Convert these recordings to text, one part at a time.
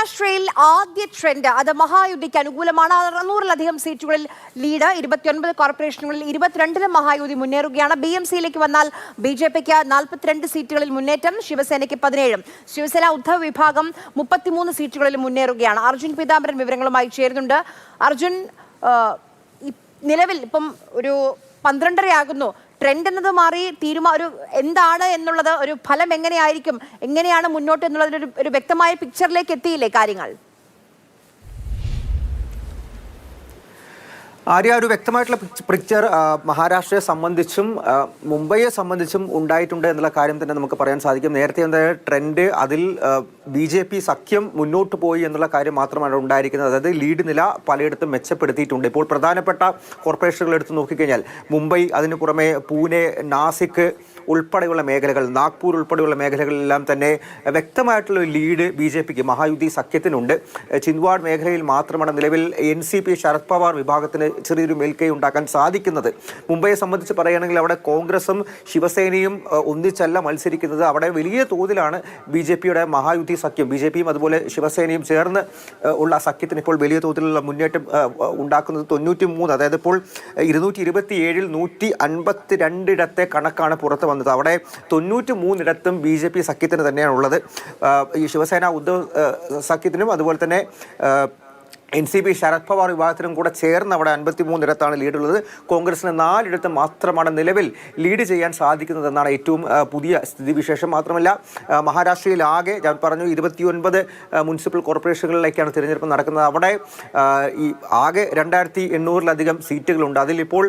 മഹാരാഷ്ട്രയിൽ ആദ്യ ട്രെൻഡ് അത് മഹായുതിക്ക് അനുകൂലമാണ്. 600-ലധികം സീറ്റുകളിൽ ലീഡ്. 29 കോർപ്പറേഷനുകളിൽ 22-ലും മഹായുതി മുന്നേറുകയാണ്. BMCയിലേക്ക് വന്നാൽ BJPക്ക് 42 സീറ്റുകളിൽ മുന്നേറ്റം, ശിവസേനയ്ക്ക് 17. ശിവസേന ഉദ്ധവ് വിഭാഗം 33 സീറ്റുകളിൽ മുന്നേറുകയാണ്. അർജുൻ പീതാംബരൻ വിവരങ്ങളുമായി ചേരുന്നുണ്ട്. അർജുൻ, നിലവിൽ ഇപ്പം ഒരു 12:30 ആകുന്നു. ട്രെൻഡ് എന്നത് മാറി ഒരു എന്താണ് എന്നുള്ളത്, ഒരു ഫലം എങ്ങനെയായിരിക്കും, എങ്ങനെയാണ് മുന്നോട്ട് എന്നുള്ളതിന് ഒരു വ്യക്തമായ പിക്ചറിലേക്ക് എത്തിയില്ലേ കാര്യങ്ങൾ? ആര്യ, ഒരു വ്യക്തമായിട്ടുള്ള പിക്ചർ മഹാരാഷ്ട്രയെ സംബന്ധിച്ചും മുംബൈയെ സംബന്ധിച്ചും ഉണ്ടായിട്ടുണ്ട് എന്നുള്ള കാര്യം തന്നെ നമുക്ക് പറയാൻ സാധിക്കും. നേരത്തെ എന്തായാലും ട്രെൻഡ് അതിൽ BJP സഖ്യം മുന്നോട്ട് പോയി എന്നുള്ള കാര്യം മാത്രമാണ് ഉണ്ടായിരിക്കുന്നത്. അതായത് ലീഡ് നില പലയിടത്തും മെച്ചപ്പെടുത്തിയിട്ടുണ്ട്. ഇപ്പോൾ പ്രധാനപ്പെട്ട കോർപ്പറേഷനുകൾ എടുത്ത് നോക്കിക്കഴിഞ്ഞാൽ മുംബൈ, അതിനു പുറമെ പൂനെ, നാസിക് ഉൾപ്പെടെയുള്ള മേഖലകൾ, നാഗ്പൂർ ഉൾപ്പെടെയുള്ള മേഖലകളിലെല്ലാം തന്നെ വ്യക്തമായിട്ടുള്ള ലീഡ് BJPക്ക്, മഹായുതി സഖ്യത്തിനുണ്ട്. ചിന്ദ്വാഡ് മേഖലയിൽ മാത്രമാണ് നിലവിൽ NCP ശരത് പവാർ വിഭാഗത്തിന് ചെറിയൊരു മേൽക്കൈ ഉണ്ടാക്കാൻ സാധിക്കുന്നത്. മുംബൈയെ സംബന്ധിച്ച് പറയുകയാണെങ്കിൽ അവിടെ കോൺഗ്രസും ശിവസേനയും ഒന്നിച്ചല്ല മത്സരിക്കുന്നത്. അവിടെ വലിയ തോതിലാണ് BJPയുടെ മഹായുതി സഖ്യം, BJPയും അതുപോലെ ശിവസേനയും ചേർന്ന് ഉള്ള സഖ്യത്തിന് ഇപ്പോൾ വലിയ തോതിലുള്ള മുന്നേറ്റം ഉണ്ടാക്കുന്നത്. 93, അതായത് ഇപ്പോൾ 227-ൽ 152 കണക്കാണ് പുറത്ത് വന്നത്. അവിടെ 93 BJP സഖ്യത്തിന് തന്നെയാണ് ഉള്ളത്. ഈ ശിവസേന ഉദ്ധവ് സഖ്യത്തിനും അതുപോലെ തന്നെ NCP ശരത് പവാർ വിഭാഗത്തിനും കൂടെ ചേർന്ന് അവിടെ 53 ലീഡുള്ളത്. കോൺഗ്രസിന് 4 മാത്രമാണ് നിലവിൽ ലീഡ് ചെയ്യാൻ സാധിക്കുന്നതെന്നാണ് ഏറ്റവും പുതിയ സ്ഥിതിവിശേഷം. മാത്രമല്ല മഹാരാഷ്ട്രയിൽ ആകെ ഞാൻ പറഞ്ഞു 29 മുനിസിപ്പൽ കോർപ്പറേഷനുകളിലേക്കാണ് തിരഞ്ഞെടുപ്പ് നടക്കുന്നത്. അവിടെ ഈ ആകെ 2800-ലധികം സീറ്റുകളുണ്ട്. അതിലിപ്പോൾ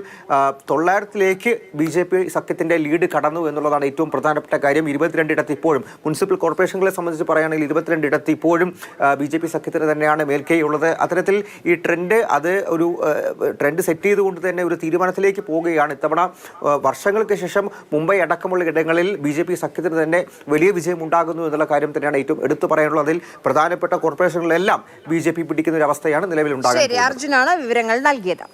900-ലേക്ക് BJP സഖ്യത്തിൻ്റെ ലീഡ് കടന്നു എന്നുള്ളതാണ് ഏറ്റവും പ്രധാനപ്പെട്ട കാര്യം. 22 ഇപ്പോഴും മുനിസിപ്പൽ കോർപ്പറേഷനുകളെ സംബന്ധിച്ച് പറയുകയാണെങ്കിൽ 22 ഇപ്പോഴും BJP സഖ്യത്തിന് തന്നെയാണ് മേൽക്കൈ ഉള്ളത്. അത്തരത്തിൽ ഈ ട്രെൻഡ് ഒരു ട്രെൻഡ് സെറ്റ് ചെയ്തുകൊണ്ട് തന്നെ ഒരു തീരുമാനത്തിലേക്ക് പോവുകയാണ്. ഇത്തവണ വർഷങ്ങൾക്ക് ശേഷം മുംബൈ അടക്കമുള്ള ഇടങ്ങളിൽ BJP സഖ്യത്തിന് തന്നെ വലിയ വിജയം ഉണ്ടാകുന്നു എന്നുള്ള കാര്യം തന്നെയാണ് ഏറ്റവും എടുത്തു പറയാനുള്ളത്. അതിൽ പ്രധാനപ്പെട്ട കോർപ്പറേഷനുകളെല്ലാം BJP പിടിക്കുന്ന ഒരു അവസ്ഥയാണ് നിലവിൽ ഉണ്ടാകുന്നത്. അർജുനാണ് വിവരങ്ങൾ നൽകിയത്.